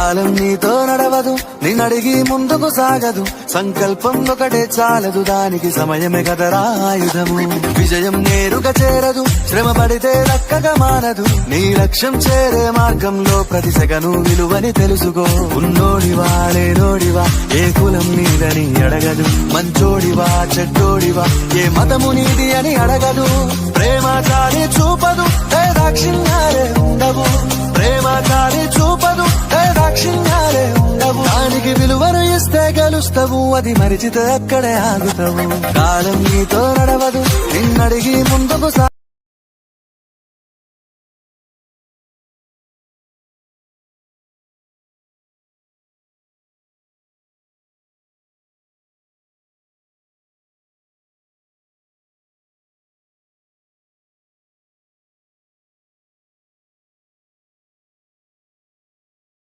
కాలం నీతో నడవదు, నిన్నడిగి ముందుకు సాగదు. సంకల్పం ఒకటే చాలదు, దానికి సమయమే కదరా ఆయుధము. విజయం నేరుగా చేరదు, శ్రమ పడితే దక్కగా మానదు. నీ లక్ష్యం చేరే మార్గంలో ప్రతి సెకను విలువని తెలుసుకో. ఉన్నోడివా లేనోడివా, ఏ కులం నీదని అడగదు. మంచోడివా చెడ్డోడివా, ఏ మతము నీది అని అడగదు. ప్రేమ చాలి చూపదు, దాక్షిణ్యాలే ఉండవు. ప్రేమ చాలి చూపదు, దాక్షిణ్యాలే ఉండవు. దానికి విలువను ఇస్తే గెలుస్తావు, అది మరిచితే అక్కడే ఆగుతావు. కాలం నీతో నడవదు, నిన్నడిగి ముందుకు